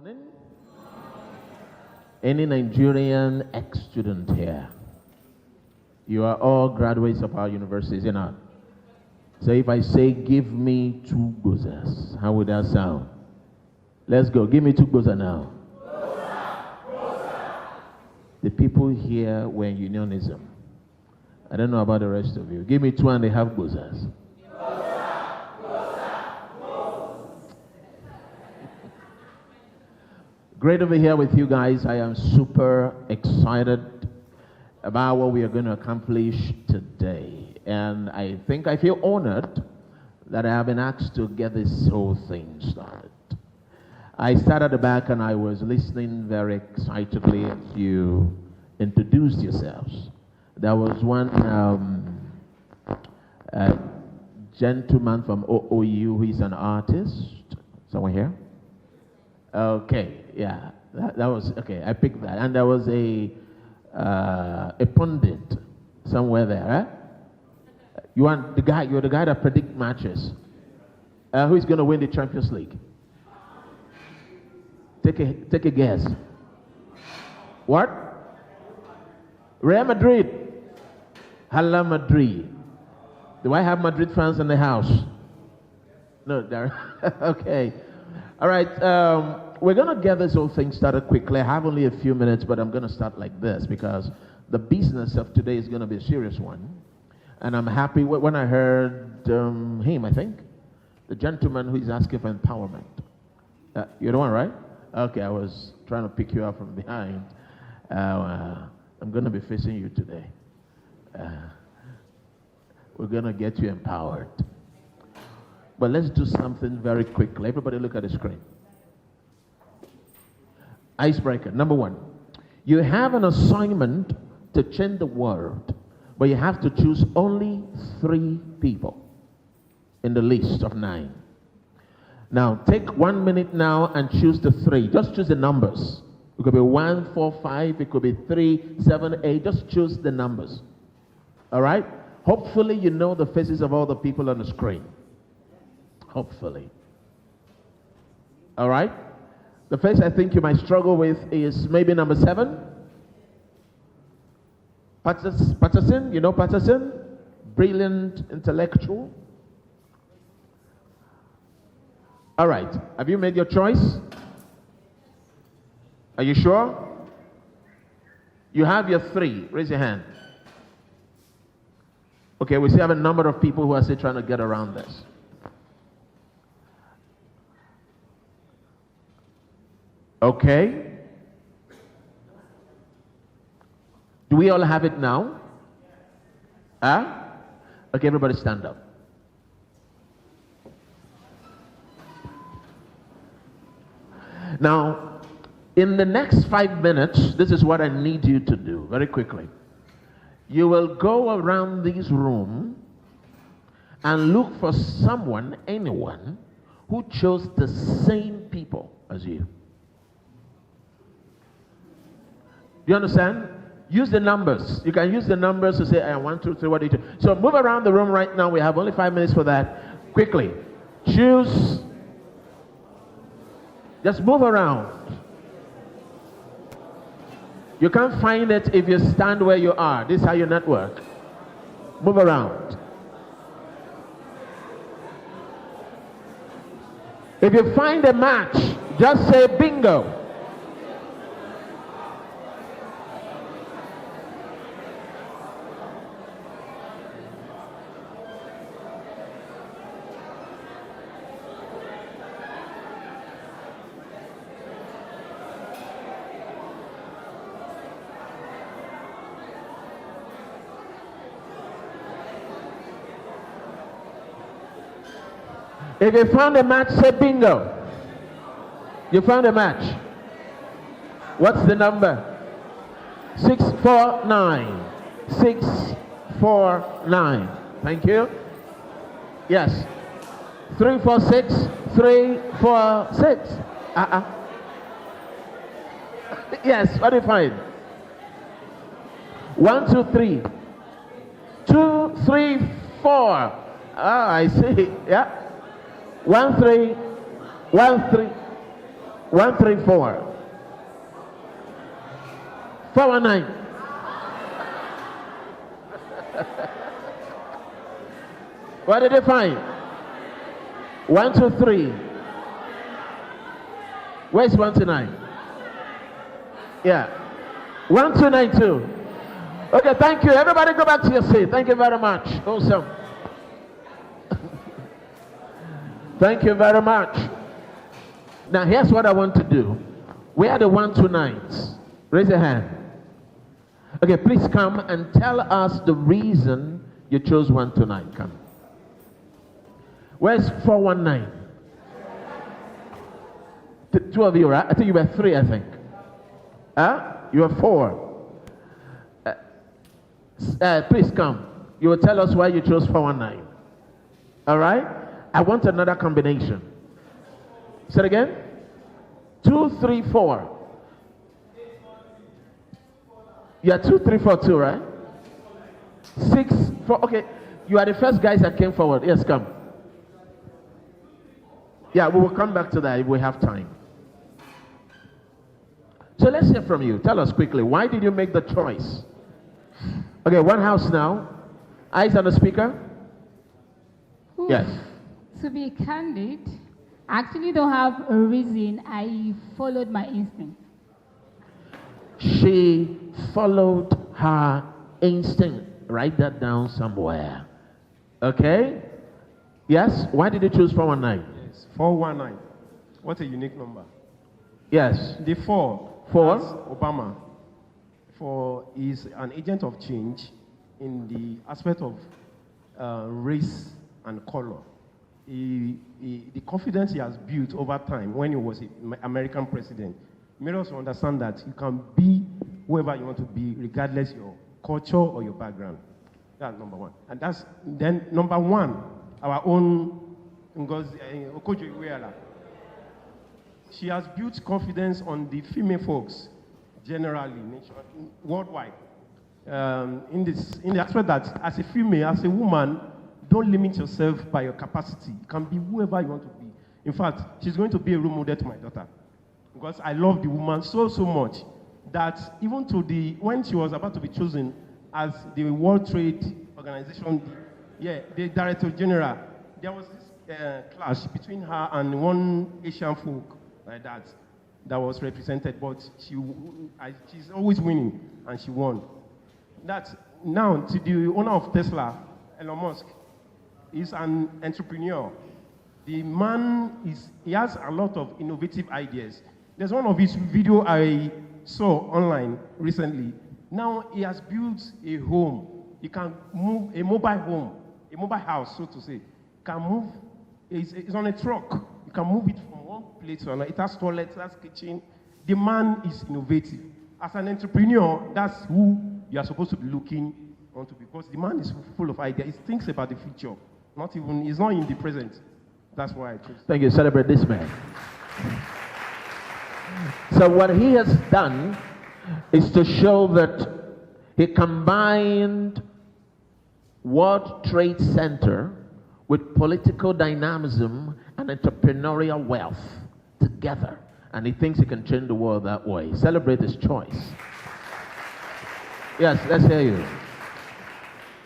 morning. Any Nigerian ex-student here? You are all graduates of our universities, you know. So if I say, give me 2 gozas, how would that sound? Let's go. Give me 2 goza now. The people here were in unionism. I don't know about the rest of you. Give me 2.5 gozas. Great over here with you guys. I am super excited about what we are going to accomplish today. And I think I feel honored that I have been asked to get this whole thing started. I sat at the back and I was listening very excitedly as you introduced yourselves. There was one gentleman from OOU who is an artist. Someone here? Okay, yeah, that was, okay, I picked that. And there was a pundit somewhere there, right? You're the guy that predict matches. Who is going to win the Champions League? Take a guess. What? Real Madrid. Hala Madrid. Do I have Madrid fans in the house? No, there. Okay. All right. We're going to get this whole thing started quickly. I have only a few minutes, but I'm going to start like this because the business of today is going to be a serious one. And I'm happy when I heard him, I think, the gentleman who is asking for empowerment. You're the one, right? Okay, I was trying to pick you up from behind. I'm going to be facing you today. We're going to get you empowered. But let's do something very quickly. Everybody look at the screen. Icebreaker. Number 1. You have an assignment to change the world, but you have to choose only 3 people in the list of 9. Now, take 1 minute now and choose the 3. Just choose the numbers. It could be 1, 4, 5. It could be 3, 7, 8. Just choose the numbers. All right? Hopefully, you know the faces of all the people on the screen. Hopefully. All right? The face I think you might struggle with is maybe number 7. Patterson. You know Patterson? Brilliant intellectual. All right. Have you made your choice? Are you sure? You have your 3. Raise your hand. Okay, we still have a number of people who are still trying to get around this. Okay. Do we all have it now? Okay, everybody stand up. Now, in the next 5 minutes, this is what I need you to do very quickly. You will go around this room and look for someone, anyone, who chose the same people as you. Do you understand? Use the numbers. You can use the numbers to say, 1, 2, 3, what do you do? So move around the room right now. We have only 5 minutes for that. Quickly. Choose. Just move around. You can't find it if you stand where you are. This is how you network. Move around. If you find a match, just say bingo. If you found a match, say bingo. You found a match. What's the number? 649. 649. Thank you. Yes. 346. 346. Yes, what do you find? 1, 2, 3. 2, 3, 4. I see. Yeah. 1, 3, 1, 3. 134. 419. What did they find? 123. Where's 129? Yeah. 1292. Okay, thank you. Everybody go back to your seat. Thank you very much. Awesome. Thank you very much. Now, here's what I want to do. Where are the 129s? Raise your hand. Okay, please come and tell us the reason you chose 129. Come. Where's 419? Two of you, right? I think you were three, I think. You were four. Please come. You will tell us why you chose 419. All right? I want another combination. Say it again. 2, 3, 4. You are 2, 3, 4, 2, right? 6, 4. Okay. You are the first guys that came forward. Yes, come. Yeah, we will come back to that if we have time. So let's hear from you. Tell us quickly. Why did you make the choice? Okay, one house now. Eyes on the speaker. Oof. Yes. To be candid, I actually don't have a reason. I followed my instinct. She followed her instinct. Write that down somewhere. Okay? Yes? Why did you choose 419? Yes, 419. What a unique number. Yes. The 4. Four? Obama. For is an agent of change in the aspect of race and color. The confidence he has built over time when he was an American president made us understand that you can be whoever you want to be, regardless your culture or your background. That's number one. And that's then number one, our own Ngozi Okojo-Iweala. She has built confidence on the female folks, generally, worldwide. In the aspect that as a female, as a woman, don't limit yourself by your capacity. You can be whoever you want to be. In fact, she's going to be a role model to my daughter. Because I love the woman so much that even when she was about to be chosen as the World Trade Organization, the Director General, there was this clash between her and one Asian folk like that was represented, but she's always winning, and she won. That's now to the owner of Tesla, Elon Musk. He's an entrepreneur. The man he has a lot of innovative ideas. There's one of his video I saw online recently. Now he has built a home. He can move a mobile home, a mobile house, so to say. Can move. It's on a truck. You can move it from one place to another. It has toilets, it has kitchen. The man is innovative. As an entrepreneur, that's who you are supposed to be looking onto, because the man is full of ideas. He thinks about the future. He's not in the present. That's why I chose. Thank you. Celebrate this man. So what he has done is to show that he combined World Trade Center with political dynamism and entrepreneurial wealth together. And he thinks he can change the world that way. Celebrate his choice. Yes, let's hear you.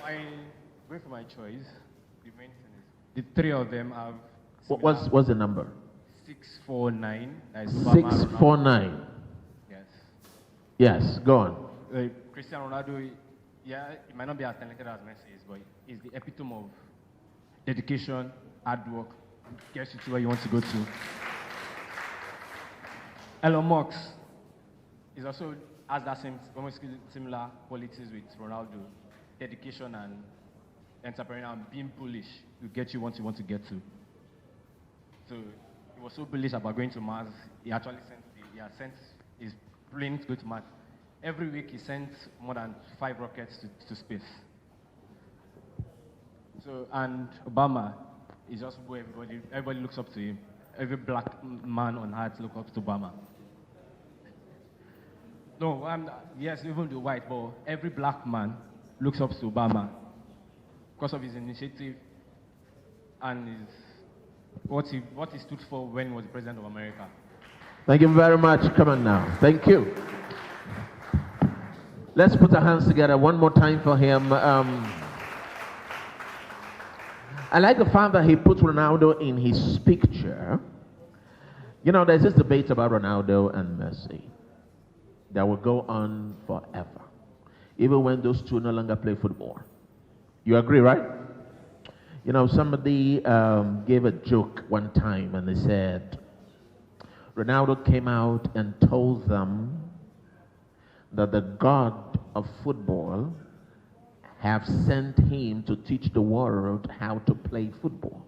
Going for my choice, the main thing is the three of them have. What's the number? 649. 649. Yes. Yes, go on. Cristiano Ronaldo, yeah, it might not be as talented as Messi is, but he's the epitome of dedication, hard work, gets you to where you want to go to. Elon Musk is also has that same, almost similar qualities with Ronaldo, dedication and entrepreneur and being bullish to get you what you want to get to. So he was so bullish about going to Mars. He actually sent his plane to go to Mars. Every week he sent more than 5 rockets to space. So, and Obama is just who everybody looks up to him. Every black man on earth looks up to Obama. No, yes, even the white, but every black man looks up to Obama because of his initiative and what he stood for when he was the president of America. Thank you very much. Come on now. Thank you. Let's put our hands together one more time for him. I like the fact that he put Ronaldo in his picture. You know, there's this debate about Ronaldo and Messi that will go on forever, even when those two no longer play football. You agree, right? You know, somebody gave a joke one time and they said, Ronaldo came out and told them that the God of football have sent him to teach the world how to play football.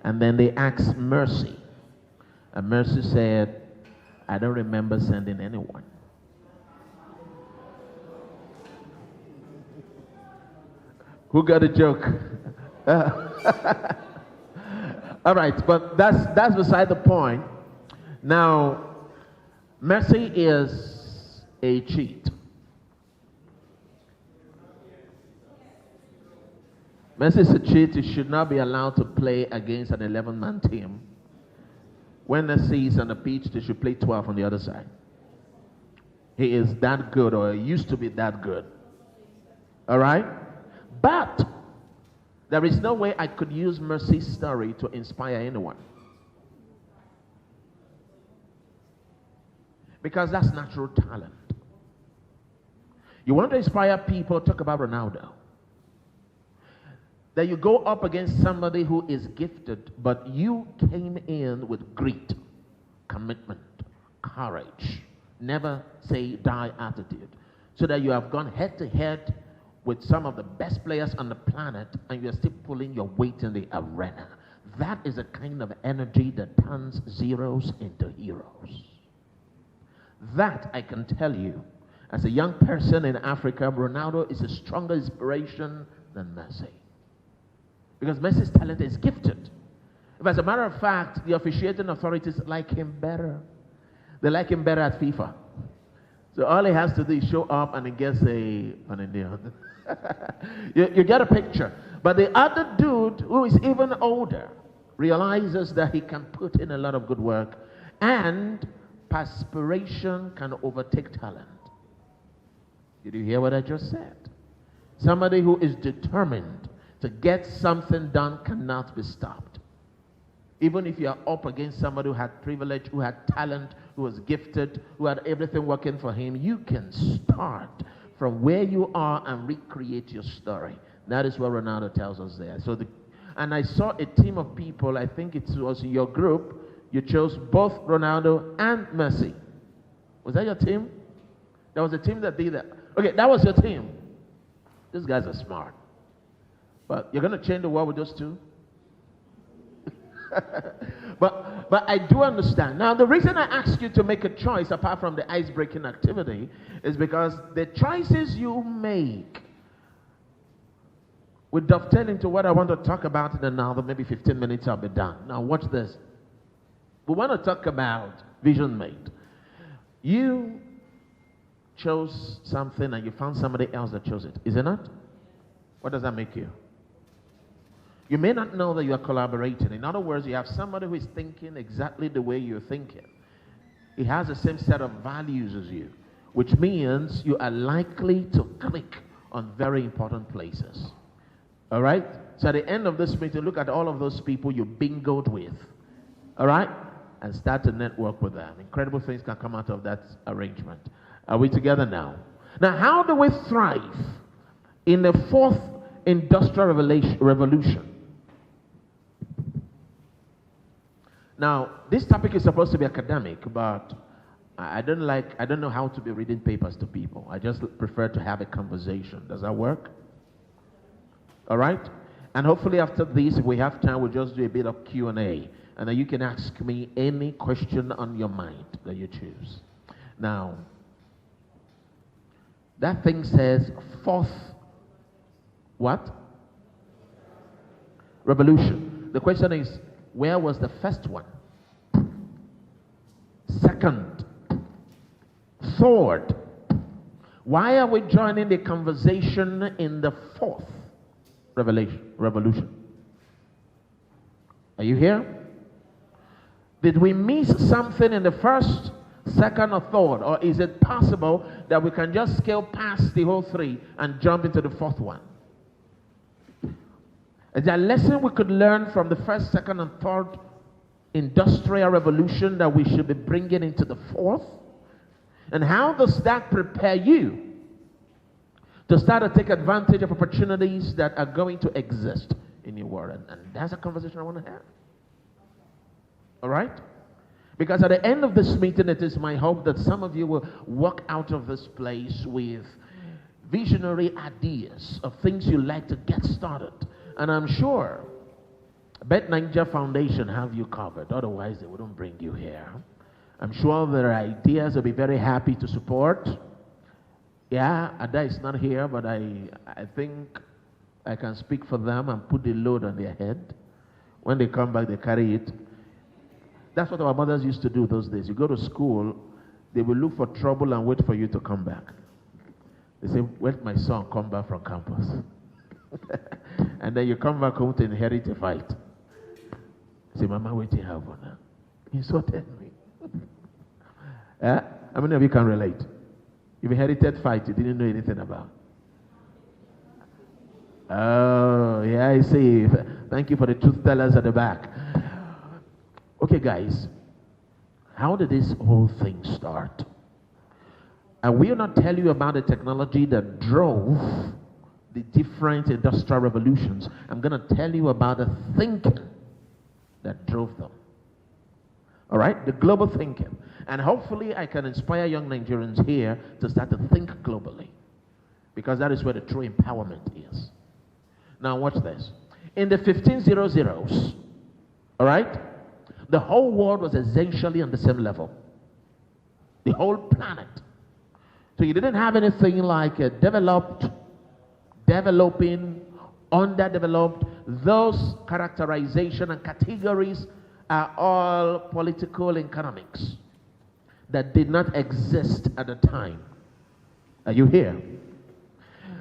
And then they asked Mercy, and Mercy said, I don't remember sending anyone. Who got a joke? All right, but that's beside the point. Now, Messi is a cheat. Messi is a cheat. He should not be allowed to play against an 11-man team. When Messi is on the pitch, they should play 12 on the other side. He is that good, or he used to be that good. All right? But there is no way I could use Mercy's story to inspire anyone. Because that's natural talent. You want to inspire people, talk about Ronaldo. That you go up against somebody who is gifted, but you came in with grit, commitment, courage, never say die attitude, so that you have gone head to head with some of the best players on the planet and you're still pulling your weight in the arena. That is a kind of energy that turns zeros into heroes. That I can tell you, as a young person in Africa, Ronaldo is a stronger inspiration than Messi. Because Messi's talent is gifted. If as a matter of fact, the officiating authorities like him better. They like him better at FIFA. So all he has to do is show up and he gets an Indian. you get a picture. But the other dude, who is even older, realizes that he can put in a lot of good work and perspiration can overtake talent. Did you hear what I just said? Somebody who is determined to get something done cannot be stopped. Even if you are up against somebody who had privilege, who had talent, who was gifted, who had everything working for him, you can start from where you are and recreate your story. That is what Ronaldo tells us there. And I saw a team of people, I think it was in your group, you chose both Ronaldo and Messi. Was that your team? That was a team that did that. Okay, that was your team. These guys are smart. But you're going to change the world with those two? But I do understand. Now, the reason I ask you to make a choice, apart from the ice-breaking activity, is because the choices you make will dovetail into what I want to talk about in another maybe 15 minutes. I'll be done. Now, watch this. We want to talk about vision made. You chose something and you found somebody else that chose it. Is it not? What does that make you? You may not know that you are collaborating. In other words, you have somebody who is thinking exactly the way you're thinking. He has the same set of values as you, which means you are likely to click on very important places. All right? So at the end of this meeting, look at all of those people you bingoed with. All right? And start to network with them. Incredible things can come out of that arrangement. Are we together now? Now, how do we thrive in the fourth industrial revolution? Now, this topic is supposed to be academic, but I don't know how to be reading papers to people. I just prefer to have a conversation. Does that work? All right? And hopefully after this, if we have time, we'll just do a bit of Q&A. And then you can ask me any question on your mind that you choose. Now, that thing says fourth, what? Revolution. The question is, where was the first one? Second? Third? Why are we joining the conversation in the fourth revolution? Are you here? Did we miss something in the first, second, or third? Or is it possible that we can just scale past the whole three and jump into the fourth one? Is there a lesson we could learn from the first, second, and third industrial revolution that we should be bringing into the fourth? And how does that prepare you to start to take advantage of opportunities that are going to exist in your world? And that's a conversation I want to have. All right? Because at the end of this meeting, it is my hope that some of you will walk out of this place with visionary ideas of things you like to get started. And I'm sure Bet Niger Foundation have you covered. Otherwise, they wouldn't bring you here. I'm sure their ideas will be very happy to support. Yeah, Ada is not here, but I think I can speak for them and put the load on their head. When they come back, they carry it. That's what our mothers used to do those days. You go to school, they will look for trouble and wait for you to come back. They say, "Wait, my son, come back from campus." And then you come back home to inherit a fight. Say, "Mama, wait till you have one." He insulted me. How many of you can relate? You've inherited fight you didn't know anything about. Oh, yeah, I see. Thank you for the truth tellers at the back. Okay, guys, how did this whole thing start? I will not tell you about the technology that drove the different industrial revolutions. I'm going to tell you about the thinking that drove them. All right? The global thinking. And hopefully I can inspire young Nigerians here to start to think globally. Because that is where the true empowerment is. Now watch this. In the 1500s, all right, the whole world was essentially on the same level. The whole planet. So you didn't have anything like a developed, developing, underdeveloped. Those characterization and categories are all political economics that did not exist at the time. Are you here?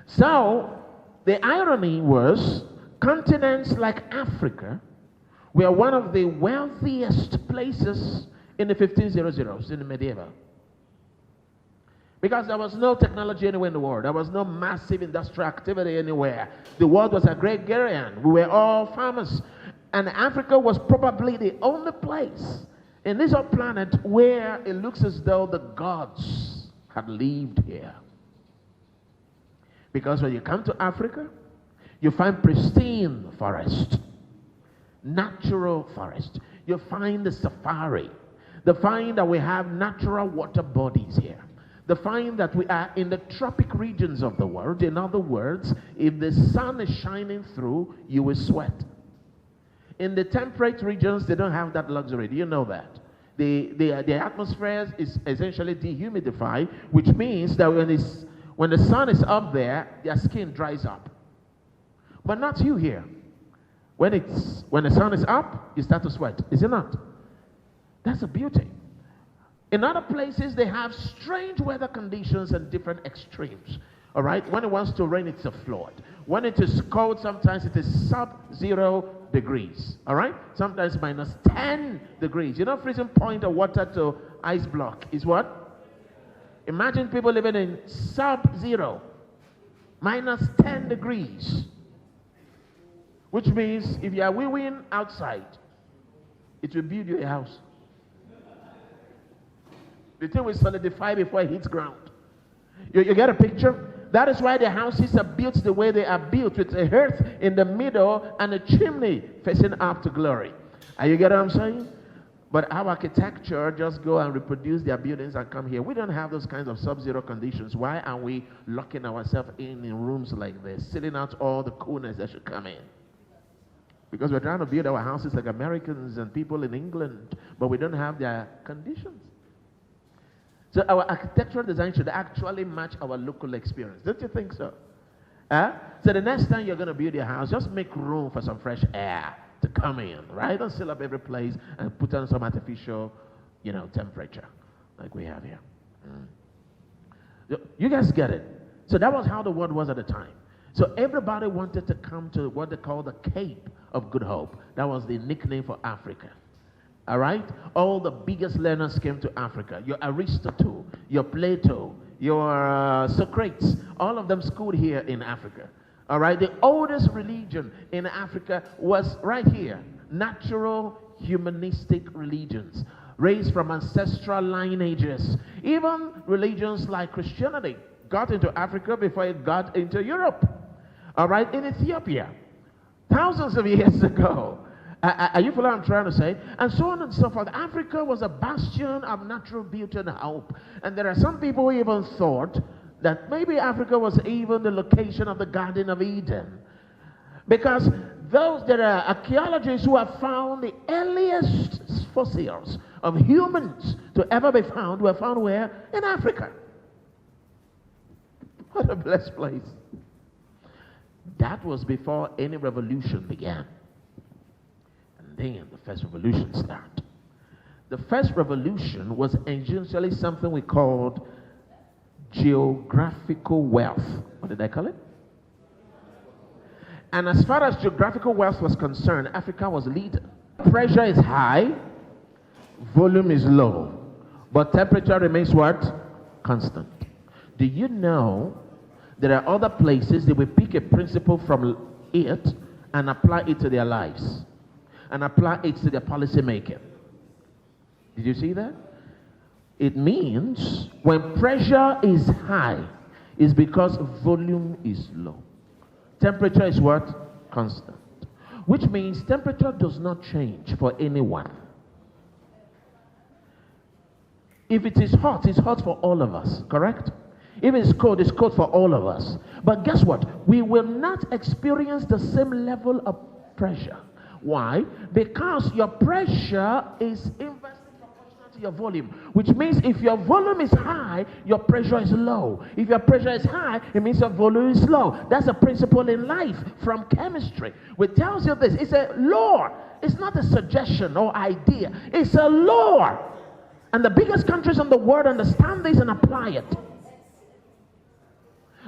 So the irony was continents like Africa were one of the wealthiest places in the 1500s, in the medieval. Because there was no technology anywhere in the world. There was no massive industrial activity anywhere. The world was agrarian. We were all farmers. And Africa was probably the only place in this whole planet where it looks as though the gods had lived here. Because when you come to Africa, you find pristine forest, natural forest. You find the safari. You find that we have natural water bodies here. They find that we are in the tropic regions of the world. In other words, if the sun is shining through, you will sweat. In the temperate regions, they don't have that luxury. Do you know that? The atmosphere is essentially dehumidified, which means that when the sun is up there, their skin dries up. But not you here. When the sun is up, you start to sweat. Is it not? That's the beauty. In other places, they have strange weather conditions and different extremes. All right? When it wants to rain, it's a flood. When it is cold, sometimes it is sub-0 degrees. All right? Sometimes minus 10 degrees. You know, freezing point of water to ice block is what? Imagine people living in sub-0, minus 10 degrees. Which means if you are wee-weeing outside, it will build you a house. The thing will solidify before it hits ground. You get a picture? That is why the houses are built the way they are built, with a hearth in the middle and a chimney facing up to glory. Are you getting what I'm saying? But our architecture just go and reproduce their buildings and come here. We don't have those kinds of sub-zero conditions. Why are we locking ourselves in rooms like this, sealing out all the coolness that should come in? Because we're trying to build our houses like Americans and people in England, but we don't have their conditions. So our architectural design should actually match our local experience. Don't you think so? So the next time you're going to build your house, just make room for some fresh air to come in, right? Don't seal up every place and put on some artificial, temperature like we have here. You guys get it? So that was how the world was at the time. So everybody wanted to come to what they call the Cape of Good Hope. That was the nickname for Africa. All right? All the biggest learners came to Africa. Your Aristotle, your Plato, your Socrates, all of them schooled here in Africa. All right? The oldest religion in Africa was right here. Natural humanistic religions raised from ancestral lineages. Even religions like Christianity got into Africa before it got into Europe. All right? In Ethiopia, thousands of years ago. Are you following what I'm trying to say? And so on and so forth. Africa was a bastion of natural beauty and hope. And there are some people who even thought that maybe Africa was even the location of the Garden of Eden. Because there are archaeologists who have found the earliest fossils of humans to ever be found were found where? In Africa. What a blessed place. That was before any revolution began. Then the first revolution started. The first revolution was essentially something we called geographical wealth. What did I call it? And as far as geographical wealth was concerned, Africa was leader. Pressure is high, volume is low, but temperature remains what? Constant. Do you know there are other places that will pick a principle from it and apply it to their lives? And apply it to their policy making. Did you see that? It means when pressure is high, it's because volume is low. Temperature is what? Constant. Which means temperature does not change for anyone. If it is hot, it's hot for all of us, correct? If it's cold for all of us. But guess what? We will not experience the same level of pressure. Why? Because your pressure is inversely proportional to your volume, which means if your volume is high, your pressure is low. If your pressure is high, it means your volume is low. That's a principle in life from chemistry, which tells you this. It's a law. It's not a suggestion or idea. It's a law. And the biggest countries in the world understand this and apply it.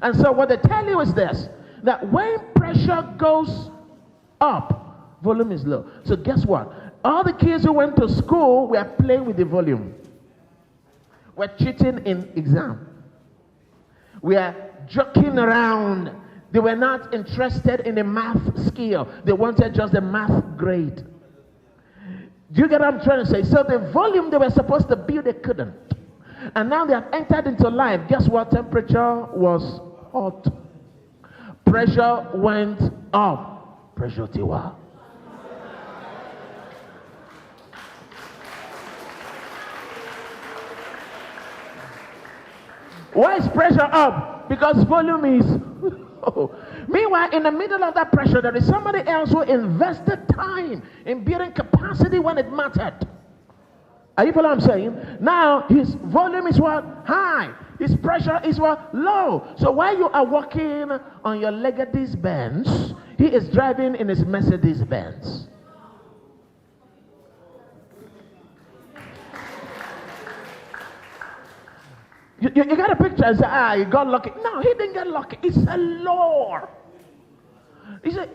And so what they tell you is this, that when pressure goes up, volume is low. So guess what? All the kids who went to school were playing with the volume. We're cheating in exam. We are joking around. They were not interested in a math skill. They wanted just a math grade. Do you get what I'm trying to say? So the volume they were supposed to build, they couldn't. And now they have entered into life. Guess what? Temperature was hot. Pressure went up. Pressure tiwa. Why is pressure up? Because volume is low. Meanwhile, in the middle of that pressure, there is somebody else who invested time in building capacity when it mattered. Are you following what I'm saying? Now, his volume is what? High. His pressure is what? Low. So while you are walking on your Mercedes Benz, he is driving in his Mercedes Benz. You got a picture and say, he got lucky. No, he didn't get lucky. It's a law. He said,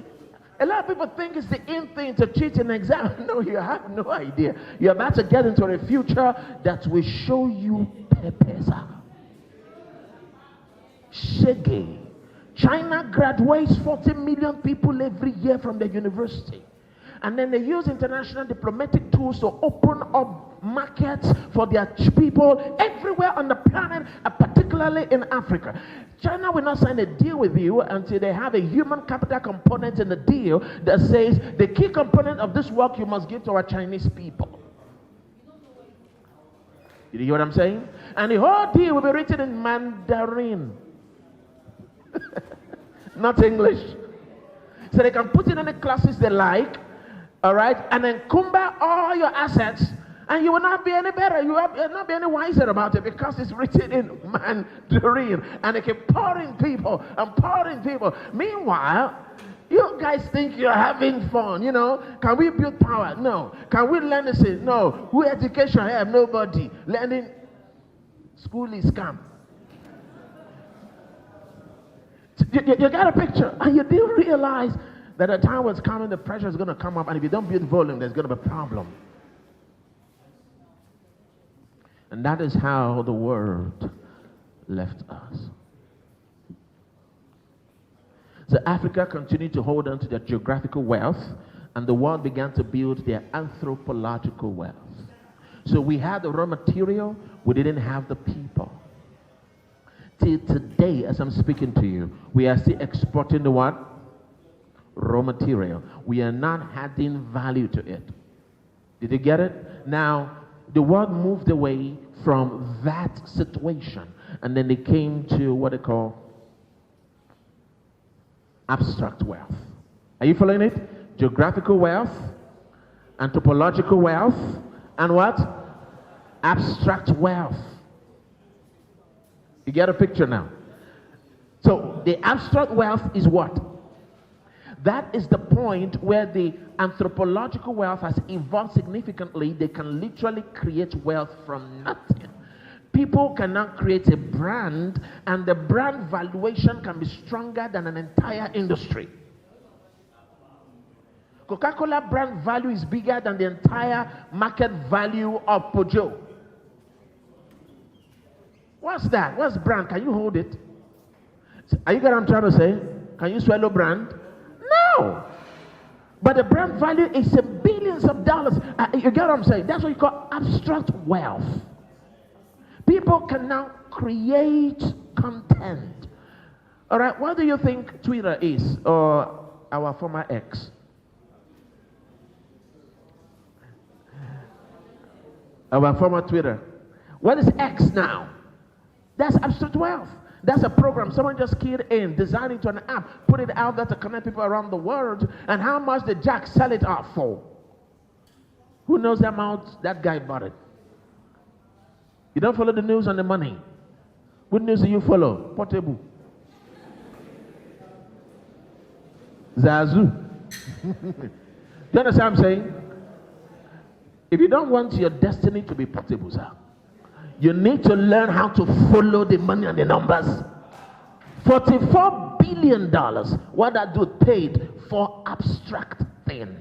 a lot of people think it's the in thing to cheat in an exam. No, you have no idea. You're about to get into a future that will show you pepesa. Shege. China graduates 40 million people every year from the university. And then they use international diplomatic tools to open up markets for their people everywhere on the planet, particularly in Africa. China will not sign a deal with you until they have a human capital component in the deal that says the key component of this work you must give to our Chinese people. Did you hear what I'm saying? And the whole deal will be written in Mandarin. Not English. So they can put in any classes they like. All right, and then cumber all your assets, and you will not be any better. You will not be any wiser about it because it's written in Mandarin, and they keep pouring people and pouring people. Meanwhile, you guys think you're having fun. You know, can we build power? No. Can we learn this? No. Who education have? Nobody. Learning school is scam. You got a picture, and you didn't realize that the time was coming, the pressure is going to come up, and if you don't build volume, there's going to be a problem. And that is how the world left us. So Africa continued to hold on to their geographical wealth, and the world began to build their anthropological wealth. So we had the raw material, we didn't have the people. Till today, as I'm speaking to you, we are still exporting the what? Raw material. We are not adding value to it. Did you get it? Now, the world moved away from that situation, and then they came to what they call abstract wealth. Are you following it? Geographical wealth, anthropological wealth, and what? Abstract wealth. You get a picture now? So the abstract wealth is what? That is the point where the anthropological wealth has evolved significantly. They can literally create wealth from nothing. People cannot create a brand, and the brand valuation can be stronger than an entire industry. Coca-Cola brand value is bigger than the entire market value of Peugeot. What's that? What's brand? Can you hold it? Are you getting what I'm trying to say? Can you swallow brand? No. But the brand value is in billions of dollars. You get what I'm saying? That's what you call abstract wealth. People can now create content. All right, what do you think Twitter is, or our former X? Our former Twitter. What is X now? That's abstract wealth. That's a program someone just keyed in, designed into an app, put it out there to connect people around the world. And how much did Jack sell it out for? Who knows the amount that guy bought it? You don't follow the news on the money. What news do you follow? Portable. Zazu. You understand what I'm saying? If you don't want your destiny to be portable, sir, you need to learn how to follow the money and the numbers. $44 billion, what that dude paid for abstract thing.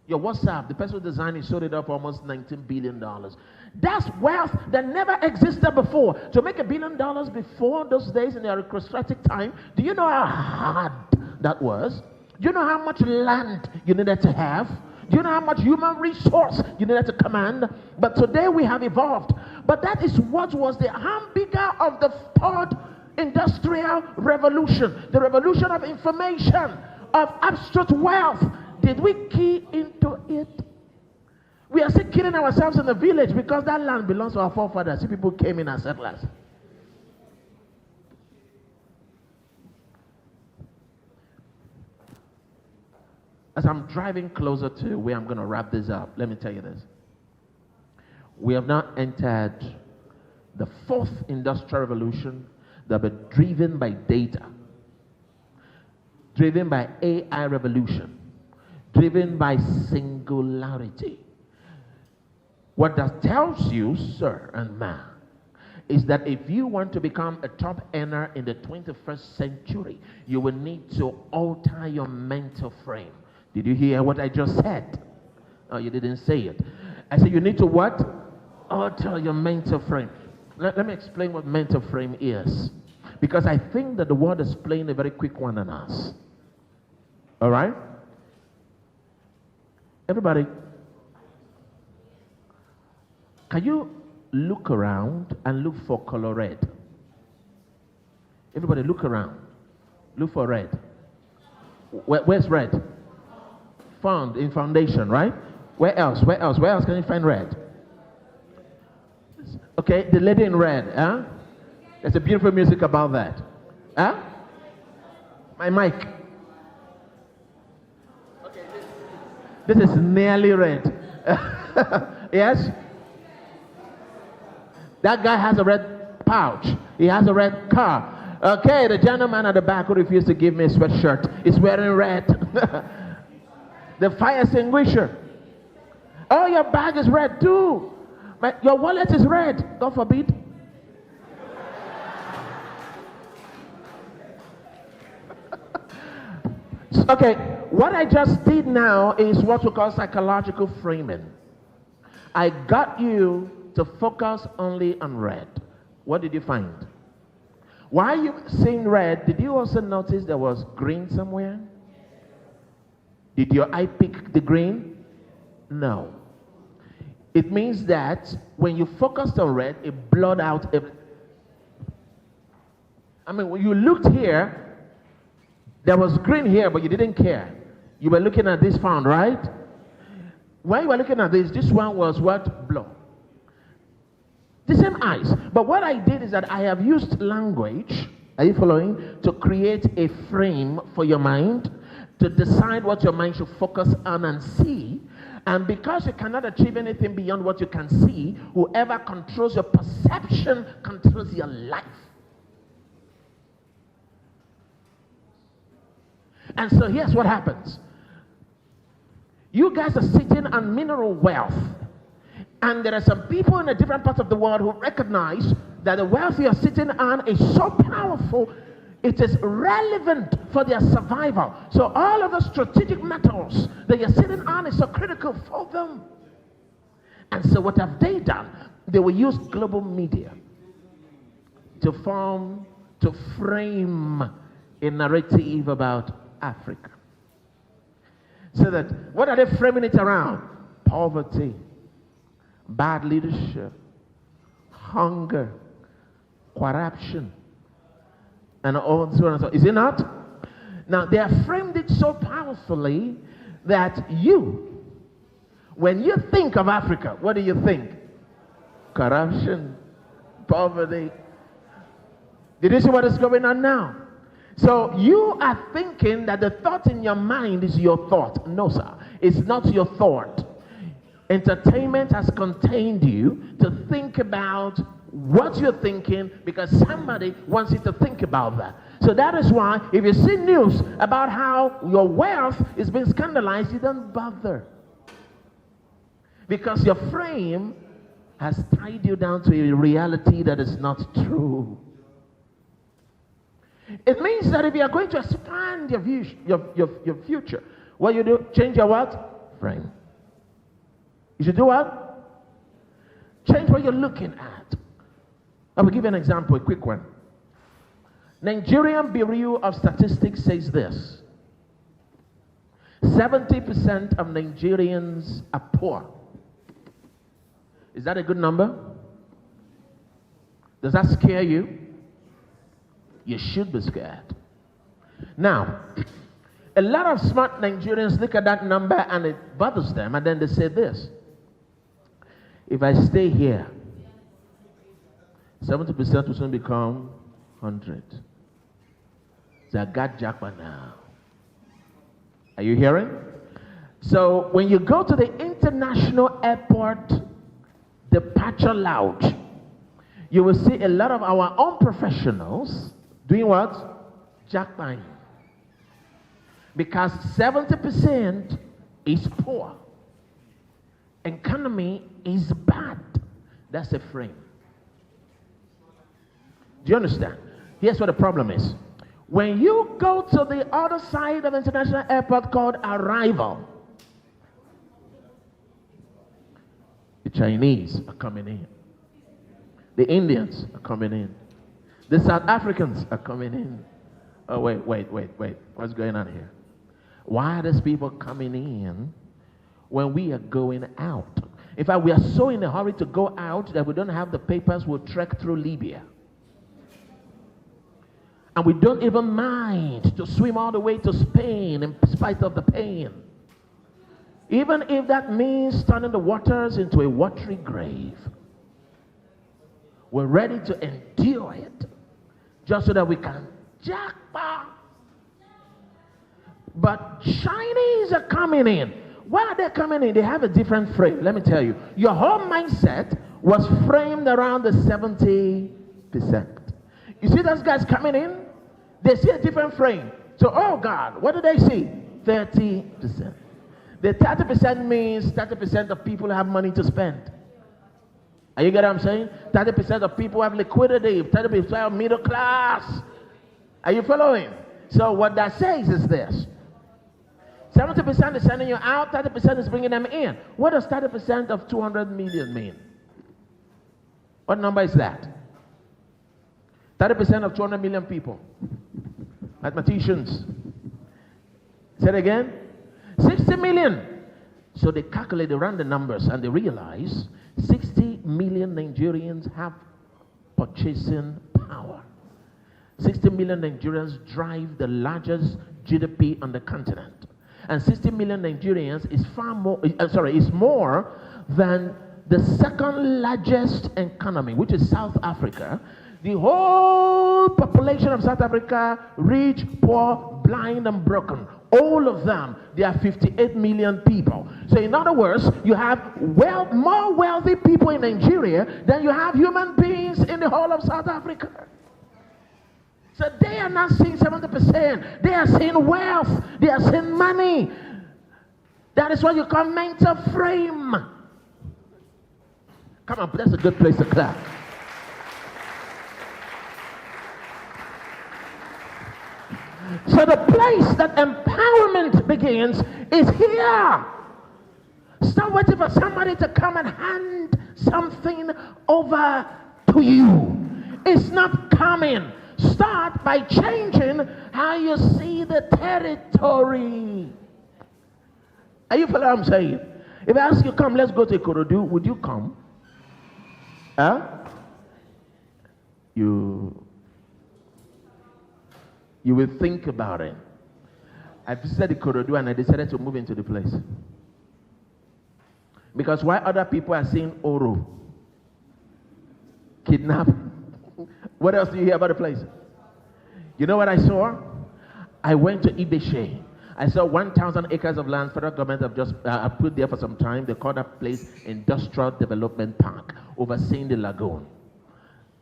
Your WhatsApp, the person who designed it sold it up almost $19 billion. That's wealth that never existed before. To make $1 billion before those days in the aristocratic time, do you know how hard that was? Do you know how much land you needed to have? Do you know how much human resource you needed to command? But today we have evolved. But that is what was the hamburger of the third industrial revolution. The revolution of information, of abstract wealth. Did we key into it? We are still killing ourselves in the village because that land belongs to our forefathers. See, people came in as settlers. As I'm driving closer to where I'm going to wrap this up, let me tell you this. We have now entered the fourth industrial revolution that will be driven by data, driven by AI revolution, driven by singularity. What that tells you, sir and ma'am, is that if you want to become a top earner in the 21st century, you will need to alter your mental frame. Did you hear what I just said? Oh, you didn't say it. I said you need to what? Alter your mental frame. Let me explain what mental frame is. Because I think that the world is playing a very quick one on us. All right? Everybody, can you look around and look for color red? Everybody look around. Look for red. Where's red? Found in foundation, right? Where else? Where else? Where else can you find red? Okay, the lady in red, huh? There's a beautiful music about that. Huh? My mic. Okay, this is nearly red. Yes? That guy has a red pouch. He has a red car. Okay, the gentleman at the back who refused to give me a sweatshirt is wearing red. The fire extinguisher. Oh, your bag is red too. Your wallet is red. God forbid. Okay, what I just did now is what we call psychological framing. I got you to to focus only on red. What did you find? While you seeing red, did you also notice there was green somewhere? Did your eye pick the green? No. It means that when you focused on red, it blurred out everything. I mean, when you looked here, there was green here, but you didn't care. You were looking at this found, right? While you were looking at this one was what? Blue. The same eyes. But what I did is that I have used language, are you following, to create a frame for your mind, to decide what your mind should focus on and see. And because you cannot achieve anything beyond what you can see, whoever controls your perception controls your life. And so here's what happens. You guys are sitting on mineral wealth. And there are some people in a different parts of the world who recognize that the wealth you're sitting on is so powerful, it is relevant for their survival. So all of the strategic metals that you're sitting on is so critical for them. And so what have they done? They will use global media to frame a narrative about Africa. So that, what are they framing it around? Poverty, bad leadership, hunger, corruption, and all so on and so. Is it not? Now, they have framed it so powerfully that when you think of Africa, what do you think? Corruption, poverty. Did you see what is going on now? So you are thinking that the thought in your mind is your thought. No, sir. It's not your thought. Entertainment has contained you to think about what you're thinking because somebody wants you to think about that. So that is why if you see news about how your wealth is being scandalized, you don't bother. Because your frame has tied you down to a reality that is not true. It means that if you are going to expand your future, what you do? Change your what? Frame. You should do what? Change what you're looking at. I will give you an example, a quick one. Nigerian Bureau of Statistics says this. 70% of Nigerians are poor. Is that a good number? Does that scare you? You should be scared. Now, a lot of smart Nigerians look at that number and it bothers them, and then they say this. If I stay here, 70% will soon become 100. So I got jackpot now. Are you hearing? So when you go to the international airport departure lounge, you will see a lot of our own professionals doing what? Jackpotting. Because 70% is poor. Economy is bad. That's a frame. Do you understand? Here's what the problem is. When you go to the other side of the international airport called arrival, the Chinese are coming in. The Indians are coming in. The South Africans are coming in. Oh, wait. What's going on here? Why are these people coming in when we are going out? In fact, we are so in a hurry to go out that we don't have the papers. We'll trek through Libya. And we don't even mind to swim all the way to Spain in spite of the pain. Even if that means turning the waters into a watery grave. We're ready to endure it just so that we can jackpot. But Chinese are coming in. Why are they coming in? They have a different frame. Let me tell you. Your whole mindset was framed around the 70%. You see those guys coming in? They see a different frame. So, oh God, what do they see? 30%. The 30% means 30% of people have money to spend. Are you getting what I'm saying? 30% of people have liquidity. 30% are middle class. Are you following? So what that says is this. 70% is sending you out, 30% is bringing them in. What does 30% of 200 million mean? What number is that? 30% of 200 million people. Mathematicians. Say it again. 60 million. So they calculate, they run the numbers, and they realize 60 million Nigerians have purchasing power. 60 million Nigerians drive the largest GDP on the continent. And 60 million Nigerians is is more than the second largest economy, which is South Africa. The whole population of South Africa, rich, poor, blind, and broken, all of them, there are 58 million people. So in other words, you have more wealthy people in Nigeria than you have human beings in the whole of South Africa. So they are not seeing 70%. They are seeing wealth. They are seeing money. That is what you call mental frame. Come on, that's a good place to clap. So the place that empowerment begins is here. Stop waiting for somebody to come and hand something over to you. It's not coming. Start by changing how you see the territory. Are you following what I'm saying? If I ask you, come, let's go to Ikorodu, would you come? Huh? You will think about it. I visited Ikorodu and I decided to move into the place. Because while other people are seeing Oro, kidnapping, what else do you hear about the place? You know what I saw? I went to Ibeshe. I saw 1,000 acres of land federal government have just put there for some time. They call that place Industrial Development Park, overseeing the lagoon.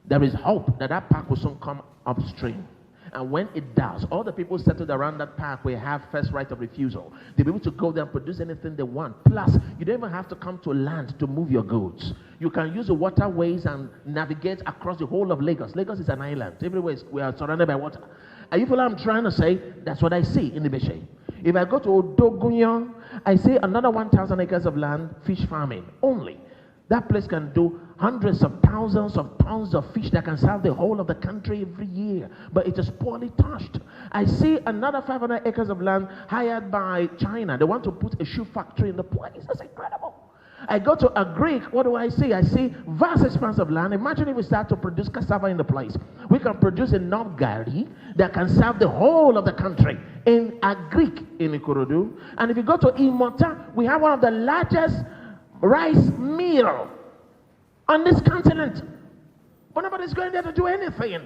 There is hope that that park will soon come upstream. And when it does, all the people settled around that park will have first right of refusal. They'll be able to go there and produce anything they want. Plus, you don't even have to come to land to move your goods. You can use the waterways and navigate across the whole of Lagos. Lagos is an island. Everywhere we are surrounded by water. Are you following what I'm trying to say? That's what I see in the Ibeshe. If I go to Odogunyan, I see another 1,000 acres of land, fish farming only. That place can do hundreds of thousands of tons of fish that can serve the whole of the country every year. But it is poorly touched. I see another 500 acres of land hired by China. They want to put a shoe factory in the place. That's incredible. I go to Agric. What do I see? I see vast expanse of land. Imagine if we start to produce cassava in the place. We can produce enough gari that can serve the whole of the country in Agric in Ikorodu. And if you go to Imota, we have one of the largest rice mill on this continent, but nobody's going there to do anything.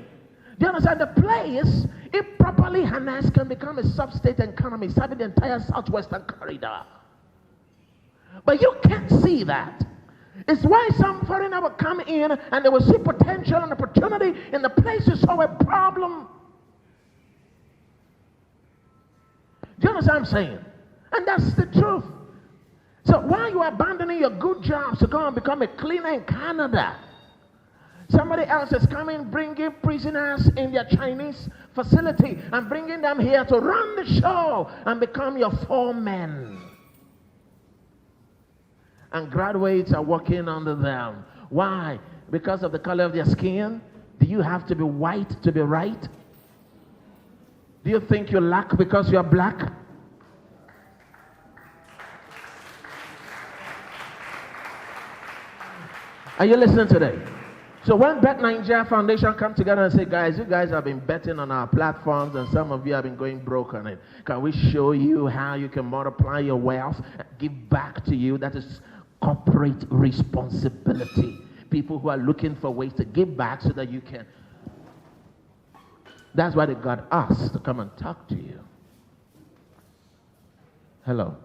Do you understand? The place, if properly harnessed, can become a sub-state economy serving the entire southwestern corridor. But you can't see that. It's why some foreigner will come in and they will see potential and opportunity in the place you saw a problem. Do you understand what I'm saying? And that's the truth. So why are you abandoning your good jobs to go and become a cleaner in Canada? Somebody else is coming, bringing prisoners in their Chinese facility and bringing them here to run the show and become your foreman. And graduates are working under them. Why? Because of the color of their skin? Do you have to be white to be right? Do you think you lack because you're black? Are you listening today? So when Bet Nigeria Foundation come together and say, guys, you guys have been betting on our platforms and some of you have been going broke on it. Can we show you how you can multiply your wealth and give back to you? That is corporate responsibility. People who are looking for ways to give back so that you can. That's why they got us to come and talk to you. Hello.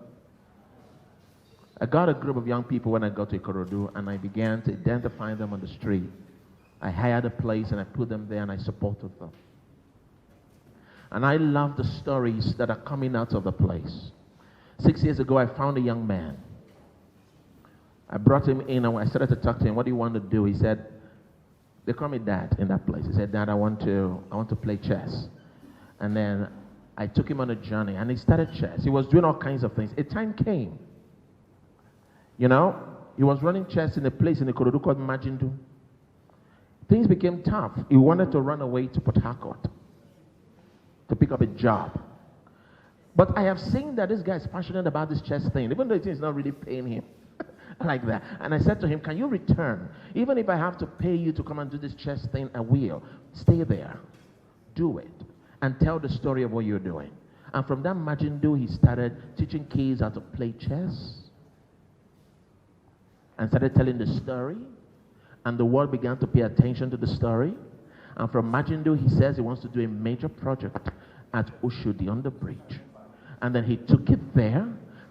I got a group of young people when I got to Ikorodu and I began to identify them on the street. I hired a place and I put them there and I supported them. And I love the stories that are coming out of the place. 6 years ago, I found a young man. I brought him in and I started to talk to him. What do you want to do? He said, they call me Dad in that place. He said, Dad, I want to play chess. And then I took him on a journey and he started chess. He was doing all kinds of things. A time came. You know, he was running chess in a place in Ikorodu called Majindu. Things became tough. He wanted to run away to Port Harcourt to pick up a job. But I have seen that this guy is passionate about this chess thing, even though it is not really paying him like that. And I said to him, can you return? Even if I have to pay you to come and do this chess thing, I will. Stay there. Do it. And tell the story of what you're doing. And from that Majindu, he started teaching kids how to play chess. And started telling the story. And the world began to pay attention to the story. And from Majindu, he says he wants to do a major project at Oshodi on the bridge. And then he took it there,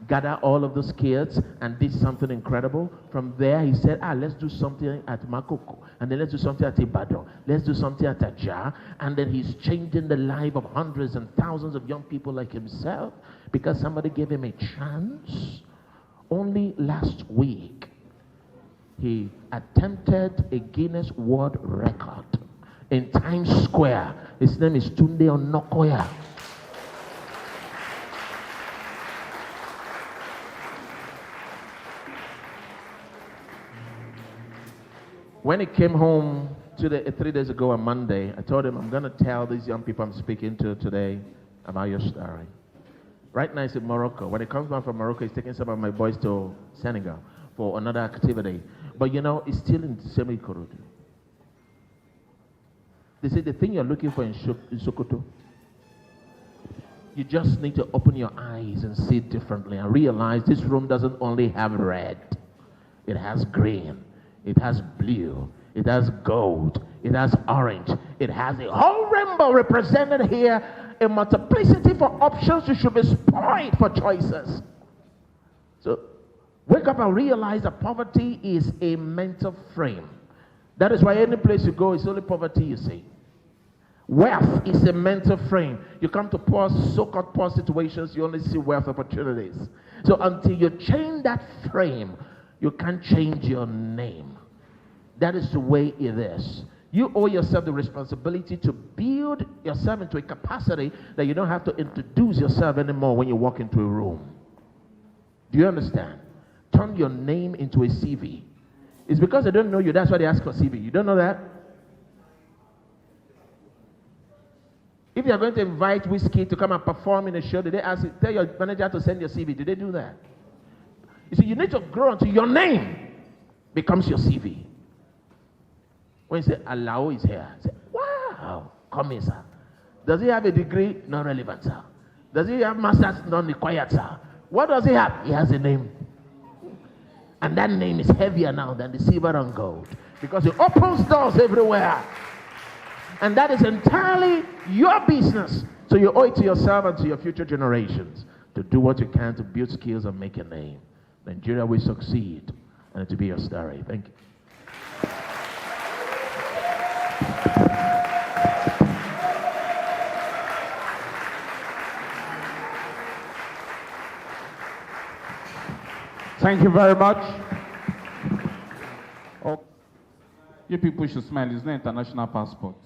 gathered all of those kids, and did something incredible. From there, he said, let's do something at Makoko. And then let's do something at Ibadan. Let's do something at Ajah. And then he's changing the life of hundreds and thousands of young people like himself because somebody gave him a chance. Only last week, he attempted a Guinness World Record in Times Square. His name is Tunde Onokoya. When he came home 3 days ago on Monday, I told him, I'm going to tell these young people I'm speaking to today about your story. Right now he's in Morocco. When he comes back from Morocco, he's taking some of my boys to Senegal for another activity. But you know, he's still in Semikorodu. They say the thing you're looking for in Sokoto, you just need to open your eyes and see it differently and realize this room doesn't only have red. It has green. It has blue. It has gold. It has orange. It has a whole rainbow represented here, a multiplicity for options. You should be spoiled for choices. So wake up and realize that poverty is a mental frame. That is why any place you go, it's only poverty you see. Wealth is a mental frame. You come to poor, so-called poor situations, you only see wealth opportunities. So until you change that frame, you can't change your name. That is the way it is. You owe yourself the responsibility to build yourself into a capacity that you don't have to introduce yourself anymore when you walk into a room. Do you understand? Turn your name into a CV. It's because they don't know you. That's why they ask for CV. You don't know that? If you are going to invite Whiskey to come and perform in a show, did they ask you, tell your manager to send your CV? Did they do that? You see, you need to grow until your name becomes your CV. When you say, Alao is here, say, wow, come in, sir. Does he have a degree? Not relevant, sir. Does he have master's? Not required, sir. What does he have? He has a name. And that name is heavier now than the silver and gold because it opens doors everywhere. And that is entirely your business. So you owe it to yourself and to your future generations to do what you can to build skills and make a name. Nigeria will succeed, and it will be your story. Thank you. Thank you very much. Oh, you people should smile. It's not international passports.